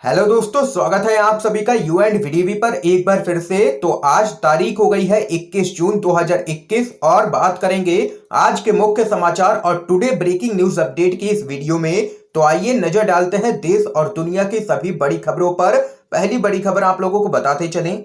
Hello दोस्तों, स्वागत है आप सभी का यू एंड वीडीवी पर एक बार फिर से। तो आज तारीख हो गई है 21 जून 2021 और बात करेंगे आज के मुख्य समाचार और टुडे ब्रेकिंग न्यूज अपडेट की इस वीडियो में। तो आइए नजर डालते हैं देश और दुनिया की सभी बड़ी खबरों पर। पहली बड़ी खबर आप लोगों को बताते चलें।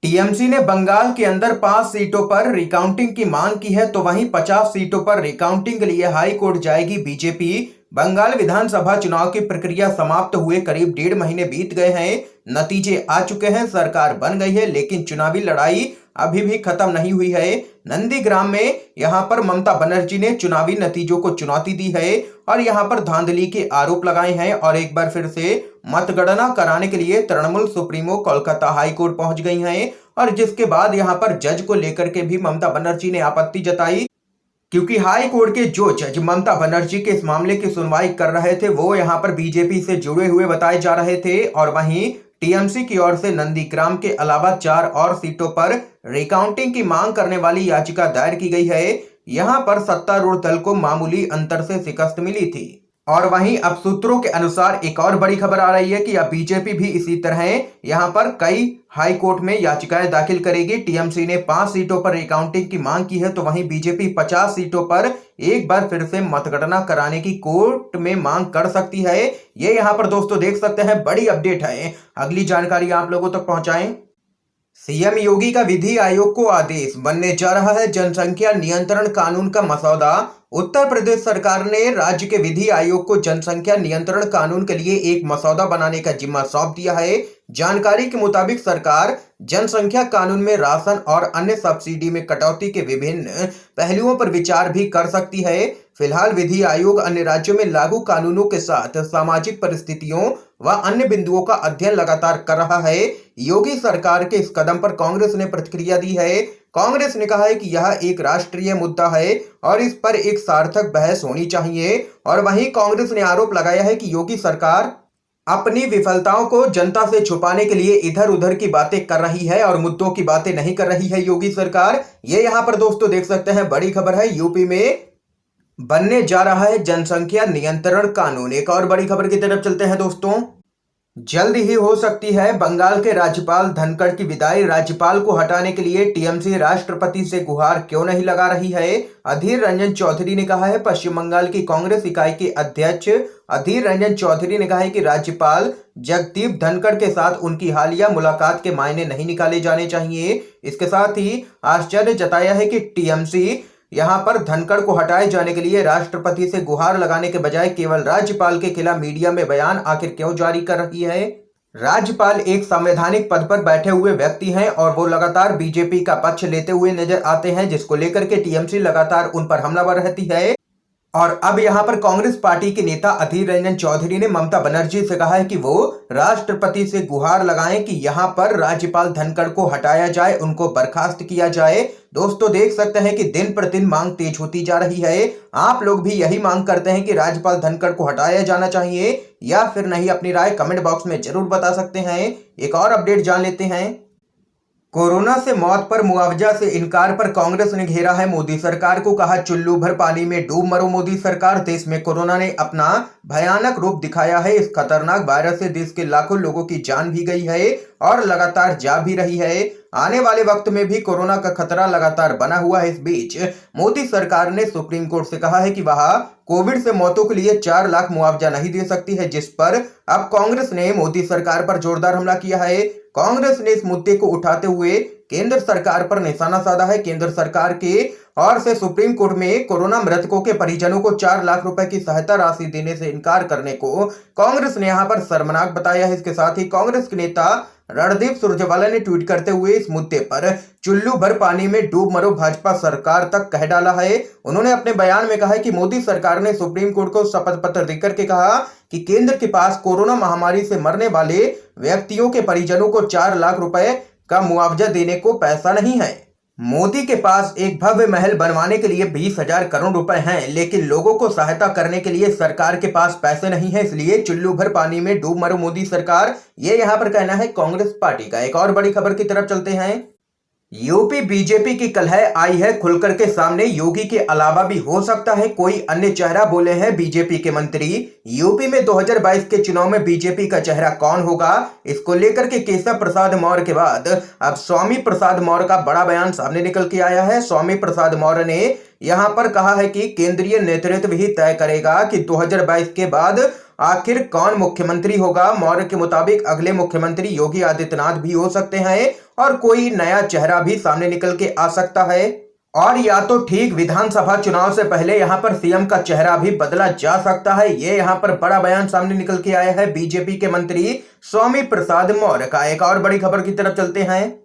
टीएमसी ने बंगाल के अंदर 5 सीटों पर रिकाउंटिंग की मांग की है, तो वहीं 50 सीटों पर रिकाउंटिंग के लिए हाई कोर्ट जाएगी बीजेपी। बंगाल विधानसभा चुनाव की प्रक्रिया समाप्त हुए करीब 1.5 महीने बीत गए हैं, नतीजे आ चुके हैं, सरकार बन गई है, लेकिन चुनावी लड़ाई अभी भी खत्म नहीं हुई है। नंदीग्राम में यहां पर ममता बनर्जी ने चुनावी नतीजों को चुनौती दी है और यहां पर धांधली के आरोप लगाए हैं और एक बार फिर से मतगणना कराने के लिए Trinamool supremo Kolkata high court पहुंच गई हैं और जिसके बाद यहां पर जज को लेकर के भी ममता बनर्जी ने आपत्ति जताई, क्योंकि हाई कोर्ट के जो जज ममता बनर्जी के इस मामले की सुनवाई कर रहे थे वो यहां पर बीजेपी से जुड़े हुए बताए जा रहे थे। और वहीं टीएमसी की ओर से नंदीग्राम के अलावा 4 और सीटों पर रिकाउंटिंग की मांग करने वाली याचिका दायर की गई है। यहां पर सत्तारूढ़ दल को मामूली अंतर से शिकस्त मिली थी। और वहीं अब सूत्रों के अनुसार एक और बड़ी खबर आ रही है कि अब बीजेपी भी इसी तरह यहां पर कई हाई कोर्ट में याचिकाएं दाखिल करेगी। टीएमसी ने 5 सीटों पर रिकाउंटिंग की मांग की है, तो वहीं बीजेपी 50 सीटों पर एक बार फिर से मतगणना कराने की कोर्ट में मांग कर सकती है। ये यहां पर दोस्तों देख सकते हैं, बड़ी अपडेट है। अगली जानकारी आप लोगों तक पहुंचाएं। सीएम योगी का विधि आयोग को आदेश, बनने जा रहा है जनसंख्या नियंत्रण कानून का मसौदा। उत्तर प्रदेश सरकार ने राज्य के विधि आयोग को जनसंख्या नियंत्रण कानून के लिए एक मसौदा बनाने का जिम्मा सौंप दिया है। जानकारी के मुताबिक सरकार जनसंख्या कानून में राशन और अन्य सब्सिडी में कटौती के विभिन्न पहलुओं पर विचार भी कर सकती है। फिलहाल विधि आयोग अन्य राज्यों में लागू कानूनों के साथ सामाजिक परिस्थितियों व अन्य बिंदुओं का अध्ययन लगातार कर रहा है। योगी सरकार के इस कदम पर कांग्रेस ने प्रतिक्रिया दी है। कांग्रेस ने कहा है कि यह एक राष्ट्रीय मुद्दा है और इस पर एक सार्थक बहस होनी चाहिए। और वहीं कांग्रेस ने आरोप लगाया है कि योगी सरकार अपनी विफलताओं को जनता से छुपाने के लिए इधर उधर की बातें कर रही है और मुद्दों की बातें नहीं कर रही है योगी सरकार। ये यहां पर दोस्तों देख सकते हैं, बड़ी खबर है। यूपी में बनने जा रहा है जनसंख्या नियंत्रण कानून। एक और बड़ी खबर की तरफ चलते हैं दोस्तों। जल्द ही हो सकती है बंगाल के राज्यपाल धनखड़ की विदाई। राज्यपाल को हटाने के लिए टीएमसी राष्ट्रपति से गुहार क्यों नहीं लगा रही है? अधीर रंजन चौधरी ने कहा है। पश्चिम बंगाल की कांग्रेस इकाई के अध्यक्ष अधीर रंजन चौधरी ने कहा है कि राज्यपाल जगदीप धनखड़ के साथ उनकी हालिया मुलाकात के मायने नहीं निकाले जाने चाहिए। इसके साथ ही आश्चर्य जताया है कि टीएमसी यहां पर धनखड़ को हटाए जाने के लिए राष्ट्रपति से गुहार लगाने के बजाय केवल राज्यपाल के खिलाफ मीडिया में बयान आखिर क्यों जारी कर रही है? राज्यपाल एक संवैधानिक पद पर बैठे हुए व्यक्ति हैं और वो लगातार बीजेपी का पक्ष लेते हुए नजर आते हैं, जिसको लेकर के टीएमसी लगातार उन पर हमलावर रहती है। और अब यहां पर कांग्रेस पार्टी के नेता अधीर रंजन चौधरी ने ममता बनर्जी से कहा है कि वो राष्ट्रपति से गुहार लगाएं कि यहां पर राज्यपाल धनखड़ को हटाया जाए, उनको बर्खास्त किया जाए। दोस्तों देख सकते हैं कि दिन प्रतिदिन मांग तेज होती जा रही है। आप लोग भी यही मांग करते हैं कि राज्यपाल धनखड़ को हटाया जाना चाहिए या फिर नहीं? अपनी राय कमेंट बॉक्स में जरूर बता सकते हैं। एक और अपडेट जान लेते हैं। कोरोना से मौत पर मुआवजा से इनकार पर कांग्रेस ने घेरा है मोदी सरकार को। कहा, चुल्लू भर पानी में डूब मरो मोदी सरकार। देश में कोरोना ने अपना भयानक रूप दिखाया है। इस खतरनाक वायरस से देश के लाखों लोगों की जान भी गई है और लगातार जा भी रही है। आने वाले वक्त में भी कोरोना का खतरा लगातार बना हुआ है। इस बीच मोदी सरकार ने सुप्रीम कोर्ट से कहा है कि वह कोविड से मौतों के लिए 4 लाख मुआवजा नहीं दे सकती है, जिस पर अब कांग्रेस ने मोदी सरकार पर जोरदार हमला किया है। कांग्रेस ने इस मुद्दे को उठाते हुए केंद्र सरकार पर निशाना साधा है। केंद्र सरकार के ओर से सुप्रीम कोर्ट में कोरोना मृतकों के परिजनों को 4 लाख रुपए की सहायता राशि देने से इनकार करने को कांग्रेस ने यहां पर शर्मनाक बताया है। इसके साथ ही कांग्रेस के नेता रणदीप सुरजेवाला ने ट्वीट करते हुए इस मुद्दे पर चुल्लू भर पानी में डूब मरो भाजपा सरकार तक कह डाला है। उन्होंने अपने बयान में कहा है कि मोदी सरकार ने सुप्रीम कोर्ट को शपथ पत्र देकर के कहा कि केंद्र के पास कोरोना महामारी से मरने वाले व्यक्तियों के परिजनों को 4 लाख रुपए का मुआवजा देने को पैसा नहीं है। मोदी के पास एक भव्य महल बनवाने के लिए 20,000 करोड़ रुपए हैं, लेकिन लोगों को सहायता करने के लिए सरकार के पास पैसे नहीं है, इसलिए चुल्लू भर पानी में डूब मरो मोदी सरकार। ये यहां पर कहना है कांग्रेस पार्टी का। एक और बड़ी खबर की तरफ चलते हैं। यूपी बीजेपी की कलह आई है खुलकर के सामने। योगी के अलावा भी हो सकता है कोई अन्य चेहरा, बोले हैं बीजेपी के मंत्री। यूपी में 2022 के चुनाव में बीजेपी का चेहरा कौन होगा, इसको लेकर के केशव प्रसाद मौर्य के बाद अब स्वामी प्रसाद मौर्य का बड़ा बयान सामने निकल के आया है। स्वामी प्रसाद मौर्य ने यहां पर कहा है कि केंद्रीय नेतृत्व ही तय करेगा कि 2022 के बाद आखिर कौन मुख्यमंत्री होगा। मौर्य के मुताबिक अगले मुख्यमंत्री योगी आदित्यनाथ भी हो सकते हैं और कोई नया चेहरा भी सामने निकल के आ सकता है। और या तो ठीक विधानसभा चुनाव से पहले यहां पर सीएम का चेहरा भी बदला जा सकता है। ये यहां पर बड़ा बयान सामने निकल के आया है बीजेपी के मंत्री स्वामी प्रसाद मौर्य का। एक और बड़ी खबर की तरफ चलते हैं।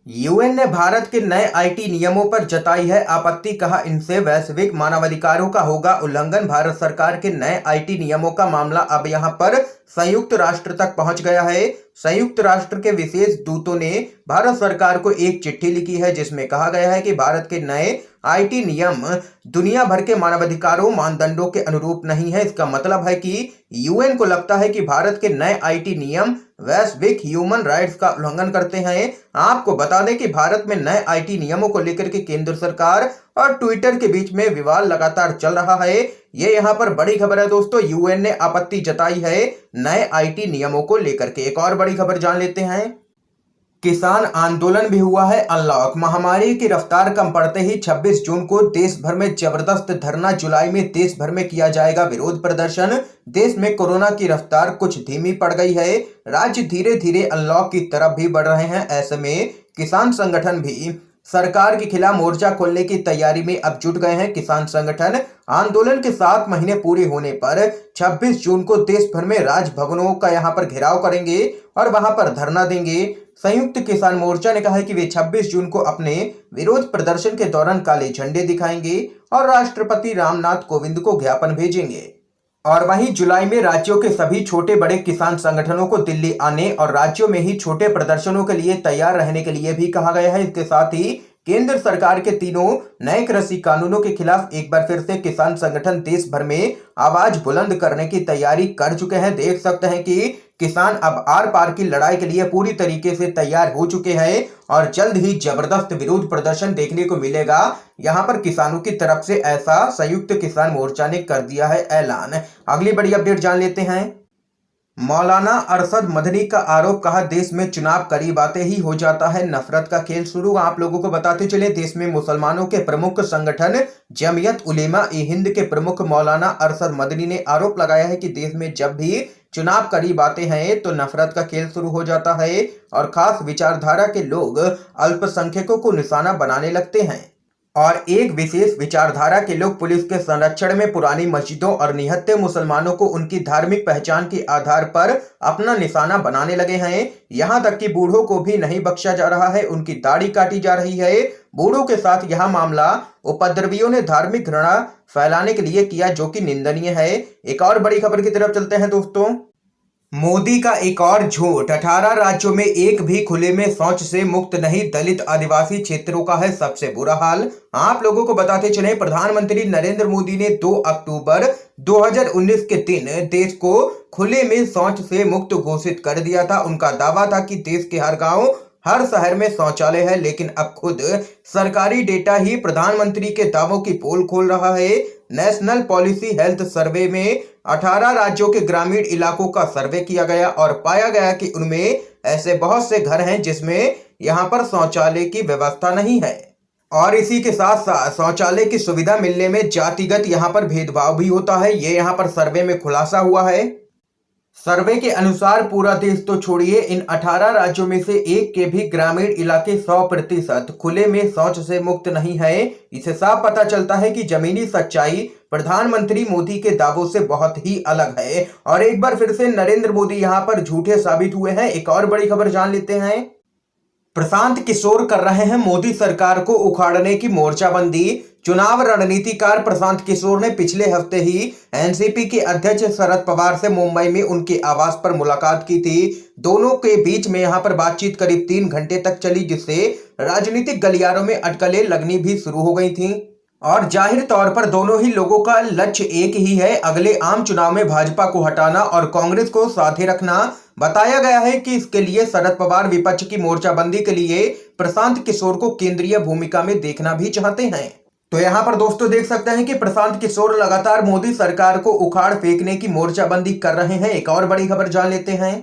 यूएन ने भारत के नए आईटी नियमों पर जताई है आपत्ति, कहा इनसे वैश्विक मानवाधिकारों का होगा उल्लंघन। भारत सरकार के नए आईटी नियमों का मामला अब यहां पर संयुक्त राष्ट्र तक पहुंच गया है। संयुक्त राष्ट्र के विशेष दूतों ने भारत सरकार को एक चिट्ठी लिखी है जिसमें कहा गया है कि भारत के नए आईटी नियम दुनिया भर के मानवाधिकारों मानदंडों के अनुरूप नहीं है। इसका मतलब है कि यूएन को लगता है कि भारत के नए आईटी नियम वैश्विक ह्यूमन राइट्स का उल्लंघन करते हैं। आपको बता दें कि भारत में नए आईटी नियमों को लेकर के केंद्र सरकार और ट्विटर के बीच में विवाद लगातार चल रहा है। ये यहाँ पर बड़ी खबर है दोस्तों, यूएन ने आपत्ति जताई है नए आईटी नियमों को लेकर के। एक और बड़ी खबर जान लेते हैं। किसान आंदोलन भी हुआ है अनलॉक। महामारी की रफ्तार कम पड़ते ही 26 जून को देश भर में जबरदस्त धरना, जुलाई में देश भर में किया जाएगा विरोध प्रदर्शन। देश में कोरोना की रफ्तार कुछ धीमी पड़ गई है, राज्य धीरे धीरे अनलॉक की तरफ भी बढ़ रहे हैं। ऐसे में किसान संगठन भी सरकार के खिलाफ मोर्चा खोलने की तैयारी में अब जुट गए हैं। किसान संगठन आंदोलन के 7 महीने पूरे होने पर 26 जून को देश भर में राजभवनों का यहां पर घेराव करेंगे और वहां पर धरना देंगे। संयुक्त किसान मोर्चा ने कहा है कि वे 26 जून को अपने विरोध प्रदर्शन के दौरान काले झंडे दिखाएंगे और राष्ट्रपति रामनाथ कोविंद को ज्ञापन भेजेंगे। और वहीं जुलाई में राज्यों के सभी छोटे बड़े किसान संगठनों को दिल्ली आने और राज्यों में ही छोटे प्रदर्शनों के लिए तैयार रहने के लिए भी कहा गया है। इसके साथ ही केंद्र सरकार के तीनों नए कृषि कानूनों के खिलाफ एक बार फिर से किसान संगठन देश भर में आवाज बुलंद करने की तैयारी कर चुके हैं। देख सकते हैं कि किसान अब आर पार की लड़ाई के लिए पूरी तरीके से तैयार हो चुके हैं और जल्द ही जबरदस्त विरोध प्रदर्शन देखने को मिलेगा। यहां पर किसानों की तरफ से ऐसा संयुक्त किसान मोर्चा ने कर दिया है ऐलान। अगली बड़ी अपडेट जान लेते हैं। मौलाना अरशद मदनी का आरोप, कहा देश में चुनाव करीब आते ही हो जाता है नफरत का खेल शुरू। आप लोगों को बताते चले, देश में मुसलमानों के प्रमुख संगठन जमीयत उलेमा ए हिंद के प्रमुख मौलाना अरशद मदनी ने आरोप लगाया है कि देश में जब भी चुनाव करीब आते हैं तो नफरत का खेल शुरू हो जाता है और खास विचारधारा के लोग अल्पसंख्यकों को निशाना बनाने लगते हैं और एक विशेष विचारधारा के लोग पुलिस के संरक्षण में पुरानी मस्जिदों और निहत्थे मुसलमानों को उनकी धार्मिक पहचान के आधार पर अपना निशाना बनाने लगे हैं। यहां तक कि बूढ़ों को भी नहीं बख्शा जा रहा है, उनकी दाढ़ी काटी जा रही है। बूढ़ों के साथ यह मामला उपद्रवियों ने धार्मिक घृणा फैलाने के लिए किया, जो कि निंदनीय है। एक और बड़ी खबर की तरफ चलते हैं दोस्तों। मोदी का एक और झूठ, 18 राज्यों में एक भी खुले में शौच से मुक्त नहीं, दलित आदिवासी क्षेत्रों का है सबसे बुरा हाल। आप लोगों को बताते चले, प्रधानमंत्री नरेंद्र मोदी ने 2 अक्टूबर 2019 के दिन देश को खुले में शौच से मुक्त घोषित कर दिया था। उनका दावा था कि देश के हर गांव हर शहर में शौचालय है, लेकिन अब खुद सरकारी डेटा ही प्रधानमंत्री के दावों की पोल खोल रहा है। नेशनल पॉलिसी हेल्थ सर्वे में 18 राज्यों के ग्रामीण इलाकों का सर्वे किया गया और पाया गया कि उनमें ऐसे बहुत से घर हैं जिसमें यहां पर शौचालय की व्यवस्था नहीं है और इसी के साथ साथ शौचालय की सुविधा मिलने में जातिगत यहां पर भेदभाव भी होता है। ये यहां पर सर्वे में खुलासा हुआ है। सर्वे के अनुसार पूरा देश तो छोड़िए, इन 18 राज्यों में से एक के भी ग्रामीण इलाके 100% खुले में शौच से मुक्त नहीं है। इसे साफ पता चलता है कि जमीनी सच्चाई प्रधानमंत्री मोदी के दावों से बहुत ही अलग है और एक बार फिर से नरेंद्र मोदी यहां पर झूठे साबित हुए हैं। एक और बड़ी खबर जान लेते हैं। प्रशांत किशोर कर रहे हैं मोदी सरकार को उखाड़ने की मोर्चाबंदी। चुनाव रणनीतिकार प्रशांत किशोर ने पिछले हफ्ते ही एनसीपी के अध्यक्ष शरद पवार से मुंबई में उनके आवास पर मुलाकात की थी। दोनों के बीच में यहां पर बातचीत करीब 3 घंटे तक चली, जिससे राजनीतिक गलियारों में अटकलें लगनी भी शुरू हो गई थीं और जाहिर तौर पर दोनों ही लोगों का लक्ष्य एक ही है, अगले आम चुनाव में भाजपा को हटाना और कांग्रेस को साथे रखना। बताया गया है कि इसके लिए शरद पवार विपक्ष की मोर्चाबंदी के लिए प्रशांत किशोर को केंद्रीय भूमिका में देखना भी चाहते हैं। तो यहाँ पर दोस्तों देख सकते हैं कि प्रशांत किशोर लगातार मोदी सरकार को उखाड़ फेंकने की मोर्चाबंदी कर रहे हैं। एक और बड़ी खबर जान लेते हैं।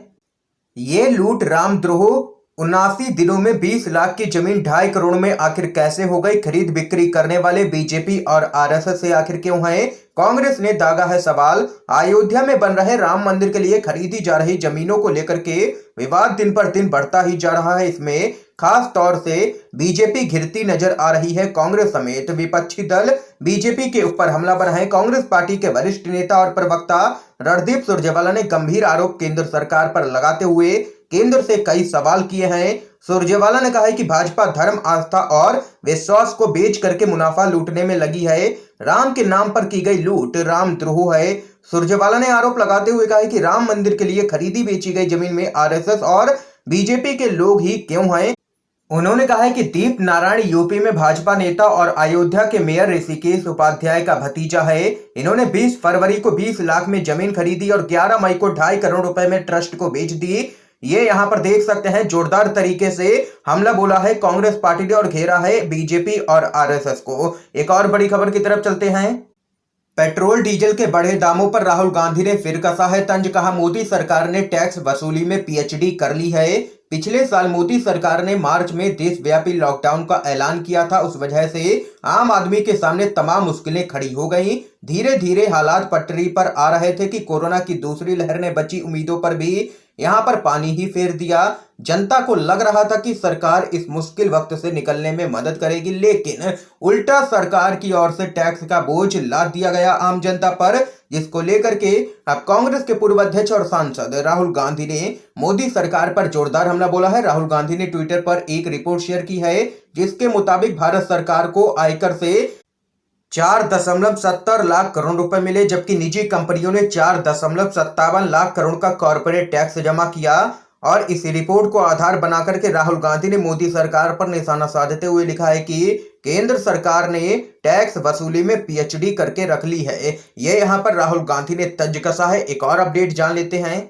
ये लूट रामद्रोह 79 दिनों में 20 लाख की जमीन 2.5 करोड़ में आखिर कैसे हो गई? खरीद बिक्री करने वाले बीजेपी और आरएसएस से आखिर क्यों है? कांग्रेस ने दागा है सवाल। अयोध्या में बन रहे राम मंदिर के लिए खरीदी जा रही जमीनों को लेकर के विवाद दिन पर दिन बढ़ता ही जा रहा है। इसमें खास तौर से बीजेपी घिरती नजर आ रही है। कांग्रेस समेत विपक्षी दल बीजेपी के ऊपर हमलावर हैं। कांग्रेस पार्टी के वरिष्ठ नेता और प्रवक्ता रणदीप सुरजेवाला ने गंभीर आरोप केंद्र सरकार पर लगाते हुए केंद्र से कई सवाल किए हैं। सुरजेवाला ने कहा है कि भाजपा धर्म, आस्था और विश्वास को बेच करके मुनाफा लूटने में लगी है। राम के नाम पर की गई लूट रामद्रोह है। सुरजेवाला ने आरोप लगाते हुए कहा है कि राम मंदिर के लिए खरीदी बेची गई जमीन में आरएसएस और बीजेपी के लोग ही क्यों हैं? उन्होंने कहा है कि दीप नारायण यूपी में भाजपा नेता और अयोध्या के मेयर ऋषिकेश उपाध्याय का भतीजा है। इन्होंने 20 फरवरी को 20 लाख में जमीन खरीदी और 11 मई को 2.5 करोड़ रुपए में ट्रस्ट को बेच दी। ये यहाँ पर देख सकते हैं जोरदार तरीके से हमला बोला है कांग्रेस पार्टी ने और घेरा है बीजेपी और आरएसएस को। एक और बड़ी खबर की तरफ चलते हैं। पेट्रोल डीजल के बढ़े दामों पर राहुल गांधी ने फिर कसा है तंज। कहा मोदी सरकार ने टैक्स वसूली में पीएचडी कर ली है। पिछले साल मोदी सरकार ने मार्च में देशव्यापी लॉकडाउन का ऐलान किया था। उस वजह से आम आदमी के सामने तमाम मुश्किलें खड़ी हो गईं। धीरे धीरे हालात पटरी पर आ रहे थे कि कोरोना की दूसरी लहर ने बची उम्मीदों पर भी यहाँ पर पानी ही फेर दिया। जनता को लग रहा था कि सरकार इस मुश्किल वक्त से निकलने में मदद करेगी, लेकिन उल्टा सरकार की ओर से टैक्स का बोझ लाद दिया गया आम जनता पर, जिसको लेकर के अब कांग्रेस के पूर्व अध्यक्ष और सांसद राहुल गांधी ने मोदी सरकार पर जोरदार हमला बोला है। राहुल गांधी ने ट्विटर पर एक रिपोर्ट शेयर की है जिसके मुताबिक भारत सरकार को आयकर से 4.70 लाख करोड़ रुपए मिले, जबकि निजी कंपनियों ने 4.57 लाख करोड़ का कॉर्पोरेट टैक्स जमा किया। और इस रिपोर्ट को आधार बनाकर के राहुल गांधी ने मोदी सरकार पर निशाना साधते हुए लिखा है कि केंद्र सरकार ने टैक्स वसूली में पीएचडी करके रख ली है। ये यहाँ पर राहुल गांधी ने तंज कसा है। एक और अपडेट जान लेते हैं।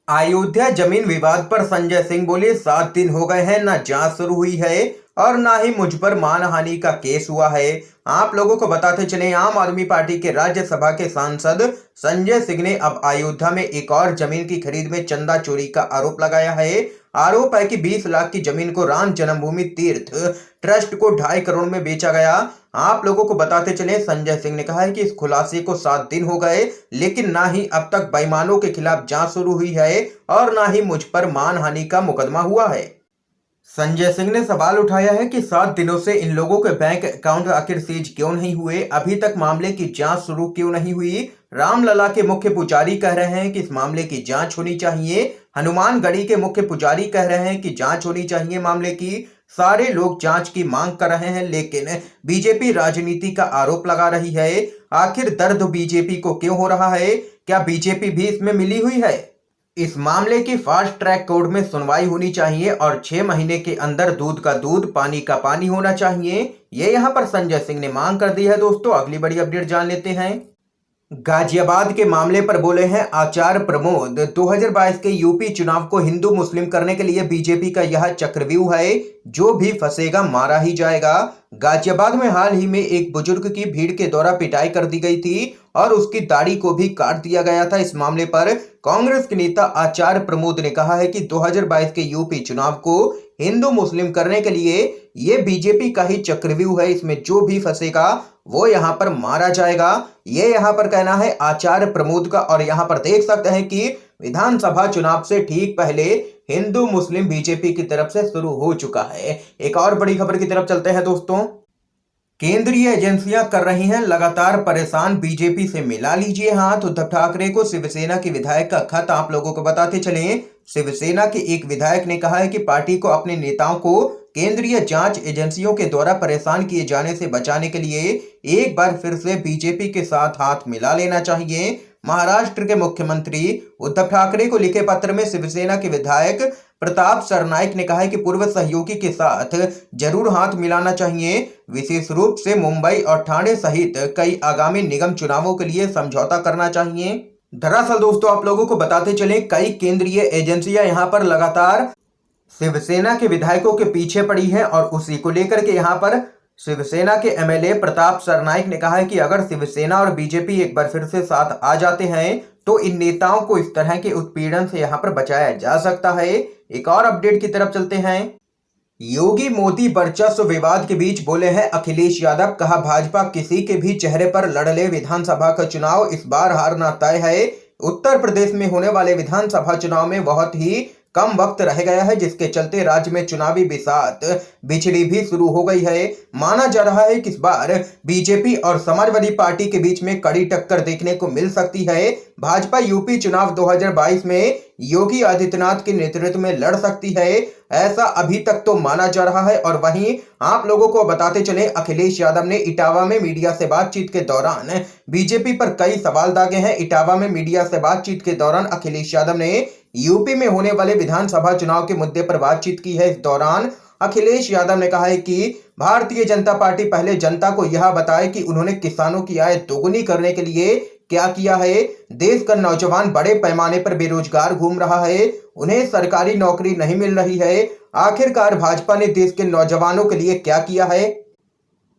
अयोध्या जमीन विवाद पर संजय सिंह बोले 7 दिन हो गए हैं, ना जांच शुरू हुई है और ना ही मुझ पर मानहानि का केस हुआ है। आप लोगों को बताते चले, आम आदमी पार्टी के राज्यसभा के सांसद संजय सिंह ने अब अयोध्या में एक और जमीन की खरीद में चंदा चोरी का आरोप लगाया है। आरोप है कि 20 लाख की जमीन को राम जन्मभूमि तीर्थ ट्रस्ट को 2.5 करोड़ में बेचा गया। आप लोगों को बताते चले, संजय सिंह ने कहा है कि इस खुलासे को 7 दिन हो गए, लेकिन ना ही अब तक बेईमानों के खिलाफ जांच शुरू हुई है और ना ही मुझ पर मानहानि का मुकदमा हुआ है। संजय सिंह ने सवाल उठाया है कि 7 दिनों से इन लोगों के बैंक अकाउंट आखिर सीज क्यों नहीं हुए, अभी तक मामले की जांच शुरू क्यों नहीं हुई। रामलला के मुख्य पुजारी कह रहे हैं कि इस मामले की जांच होनी चाहिए। हनुमानगढ़ी के मुख्य पुजारी कह रहे हैं कि जांच होनी चाहिए मामले की। सारे लोग जांच की मांग कर रहे हैं, लेकिन बीजेपी राजनीति का आरोप लगा रही है। आखिर दर्द बीजेपी को क्यों हो रहा है? क्या बीजेपी भी इसमें मिली हुई है? इस मामले की फास्ट ट्रैक कोर्ट में सुनवाई होनी चाहिए और 6 महीने के अंदर दूध का दूध, पानी का पानी होना चाहिए। ये यहाँ पर संजय सिंह ने मांग कर दी है। दोस्तों अगली बड़ी अपडेट जान लेते हैं। गाजियाबाद के मामले पर बोले हैं आचार्य प्रमोद। 2022 के यूपी चुनाव को हिंदू मुस्लिम करने के लिए बीजेपी का यह चक्रव्यूह है, जो भी फंसेगा मारा ही जाएगा। गाजियाबाद में हाल ही में एक बुजुर्ग की भीड़ के द्वारा पिटाई कर दी गई थी और उसकी दाढ़ी को भी काट दिया गया था। इस मामले पर कांग्रेस के नेता आचार्य प्रमोद ने कहा है कि 2022 के यूपी चुनाव को हिंदू मुस्लिम करने के लिए ये बीजेपी का ही चक्रव्यूह है, इसमें जो भी फंसेगा वो यहाँ पर मारा जाएगा। ये यहाँ पर कहना है आचार्य प्रमोद का। और यहाँ पर देख सकते हैं कि विधानसभा चुनाव से ठीक पहले हिंदू मुस्लिम बीजेपी की तरफ से शुरू हो चुका है। एक और बड़ी खबर की तरफ चलते हैं दोस्तों। केंद्रीय एजेंसियां कर रही हैं लगातार परेशान बीजेपी से, मिला लीजिए हाथ। उद्धव ठाकरे को शिवसेना के विधायक का खत आप लोगों को बताते चलें। शिवसेना के एक विधायक ने कहा है कि पार्टी को अपने नेताओं को केंद्रीय जांच एजेंसियों के द्वारा परेशान किए जाने से बचाने के लिए एक बार फिर से बीजेपी के साथ हाथ मिला लेना चाहिए। महाराष्ट्र के मुख्यमंत्री उद्धव ठाकरे को लिखे पत्र में शिवसेना के विधायक प्रताप सरनाइक ने कहा है कि पूर्व सहयोगी के साथ जरूर हाथ मिलाना चाहिए, विशेष रूप से मुंबई और ठाणे सहित कई आगामी निगम चुनावों के लिए समझौता करना चाहिए। दरअसल दोस्तों आप लोगों को बताते चलें, कई केंद्रीय एजेंसियां यहां पर लगातार शिवसेना के विधायकों के पीछे पड़ी है और उसी को लेकर के यहाँ पर शिवसेना के एमएलए प्रताप सरनाइक ने कहा है कि अगर शिवसेना और बीजेपी एक बार फिर से साथ आ जाते हैं तो इन नेताओं को इस तरह के उत्पीड़न से यहाँ पर बचाया जा सकता है। एक और अपडेट की तरफ चलते हैं। योगी मोदी वर्चस्व विवाद के बीच बोले हैं अखिलेश यादव, कहा भाजपा किसी के भी चेहरे पर लड़ ले विधानसभा का चुनाव, इस बार हारना तय है। उत्तर प्रदेश में होने वाले विधानसभा चुनाव में बहुत ही कम वक्त रह गया है, जिसके चलते राज्य में चुनावी बिसात बिछड़ी भी शुरू हो गई है। माना जा रहा है कि इस बार बीजेपी और समाजवादी पार्टी के बीच में कड़ी टक्कर देखने को मिल सकती है। भाजपा यूपी चुनाव 2022 में योगी आदित्यनाथ के नेतृत्व में लड़ सकती है, ऐसा अभी तक तो माना जा रहा है। और वहीं आप लोगों को बताते चले, अखिलेश यादव ने इटावा में मीडिया से बातचीत के दौरान बीजेपी पर कई सवाल दागे हैं। इटावा में मीडिया से बातचीत के दौरान अखिलेश यादव ने यूपी में होने वाले विधानसभा चुनाव के मुद्दे पर बातचीत की है। इस दौरान अखिलेश यादव ने कहा है कि भारतीय जनता पार्टी पहले जनता को यह बताए कि उन्होंने किसानों की आय दोगुनी करने के लिए क्या किया है। देश का नौजवान बड़े पैमाने पर बेरोजगार घूम रहा है, उन्हें सरकारी नौकरी नहीं मिल रही है। आखिरकार भाजपा ने देश के नौजवानों के लिए क्या किया है।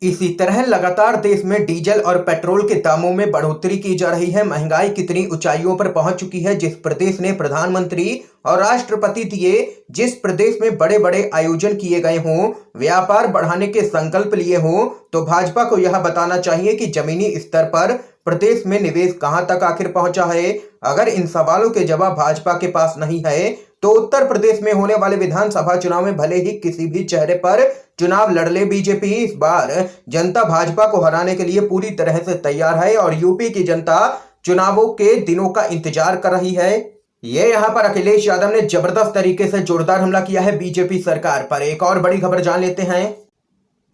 इसी तरह लगातार देश में डीजल और पेट्रोल के दामों में बढ़ोतरी की जा रही है। महंगाई कितनी ऊंचाइयों पर पहुंच चुकी है। जिस प्रदेश ने प्रधानमंत्री और राष्ट्रपति दिए, जिस प्रदेश में बड़े बड़े आयोजन किए गए हों, व्यापार बढ़ाने के संकल्प लिए हों, तो भाजपा को यह बताना चाहिए कि जमीनी स्तर पर प्रदेश में निवेश कहां तक आखिर पहुंचा है। अगर इन सवालों के जवाब भाजपा के पास नहीं है तो उत्तर प्रदेश में होने वाले विधानसभा चुनाव में भले ही किसी भी चेहरे पर चुनाव लड़ ले बीजेपी, इस बार जनता भाजपा को हराने के लिए पूरी तरह से तैयार है और यूपी की जनता चुनावों के दिनों का इंतजार कर रही है। ये यहाँ पर अखिलेश यादव ने जबरदस्त तरीके से जोरदार हमला किया है बीजेपी सरकार पर। एक और बड़ी खबर जान लेते हैं।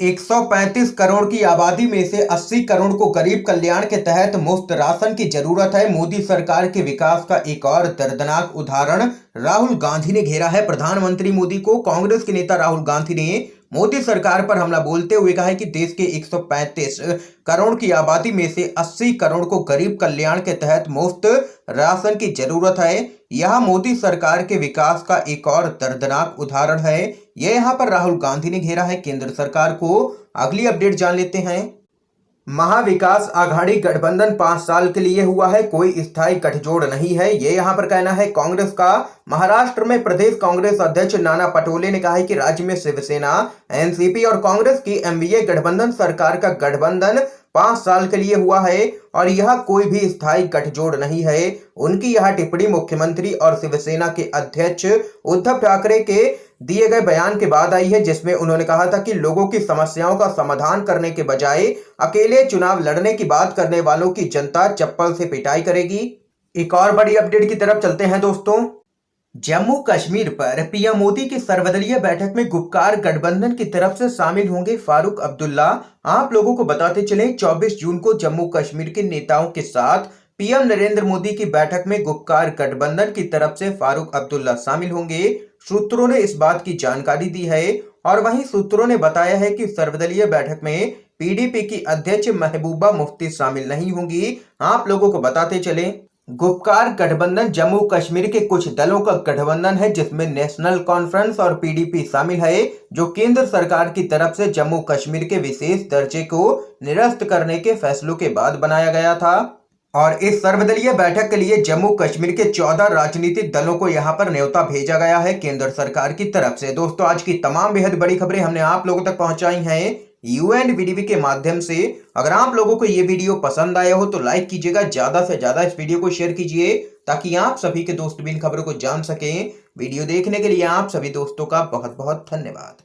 135 करोड़ की आबादी में से 80 करोड़ को गरीब कल्याण के तहत मुफ्त राशन की जरूरत है। मोदी सरकार के विकास का एक और दर्दनाक उदाहरण राहुल गांधी ने घेरा है प्रधानमंत्री मोदी को। कांग्रेस के नेता राहुल गांधी ने मोदी सरकार पर हमला बोलते हुए कहा है कि देश के 135 करोड़ की आबादी में से 80 करोड़ को गरीब कल्याण के तहत मुफ्त राशन की जरूरत है। यह मोदी सरकार के विकास का एक और दर्दनाक उदाहरण है। यह यहाँ पर राहुल गांधी ने घेरा है केंद्र सरकार को। अगली अपडेट जान लेते हैं। महाविकास आघाड़ी गठबंधन 5 साल के लिए हुआ है, कोई स्थायी गठजोड़ नहीं है, ये यहाँ पर कहना है कांग्रेस का। महाराष्ट्र में प्रदेश कांग्रेस अध्यक्ष नाना पटोले ने कहा है कि राज्य में शिवसेना, एनसीपी और कांग्रेस की एनडीए गठबंधन सरकार का गठबंधन 5 साल के लिए हुआ है और यह कोई भी स्थायी गठजोड़ नहीं है। उनकी यह टिप्पणी मुख्यमंत्री और शिवसेना के अध्यक्ष उद्धव ठाकरे के दिए गए बयान के बाद आई है, जिसमें उन्होंने कहा था कि लोगों की समस्याओं का समाधान करने के बजाय अकेले चुनाव लड़ने की बात करने वालों की जनता चप्पल से पिटाई करेगी। एक और बड़ी अपडेट की तरफ चलते हैं दोस्तों। जम्मू कश्मीर पर पीएम मोदी की सर्वदलीय बैठक में गुपकार गठबंधन की तरफ से शामिल होंगे फारूक अब्दुल्ला। आप लोगों को बताते चलें, 24 जून को जम्मू कश्मीर के नेताओं के साथ पीएम नरेंद्र मोदी की बैठक में गुपकार गठबंधन की तरफ से फारूक अब्दुल्ला शामिल होंगे। सूत्रों ने इस बात की जानकारी दी है और वहीं सूत्रों ने बताया है कि सर्वदलीय बैठक में पीडीपी की अध्यक्ष महबूबा मुफ्ती शामिल नहीं होंगी। आप लोगों को बताते चलें, गुपकार गठबंधन जम्मू कश्मीर के कुछ दलों का गठबंधन है, जिसमें नेशनल कॉन्फ्रेंस और पीडीपी शामिल है, जो केंद्र सरकार की तरफ से जम्मू कश्मीर के विशेष दर्जे को निरस्त करने के फैसलों के बाद बनाया गया था। और इस सर्वदलीय बैठक के लिए जम्मू कश्मीर के 14 राजनीतिक दलों को यहां पर न्योता भेजा गया है केंद्र सरकार की तरफ से। दोस्तों, आज की तमाम बेहद बड़ी खबरें हमने आप लोगों तक पहुंचाई हैं यूएनवीडीवी के माध्यम से। अगर आप लोगों को ये वीडियो पसंद आया हो तो लाइक कीजिएगा, ज्यादा से ज्यादा इस वीडियो को शेयर कीजिए ताकि आप सभी के दोस्त भी इन खबरों को जान सकें। वीडियो देखने के लिए आप सभी दोस्तों का बहुत बहुत धन्यवाद।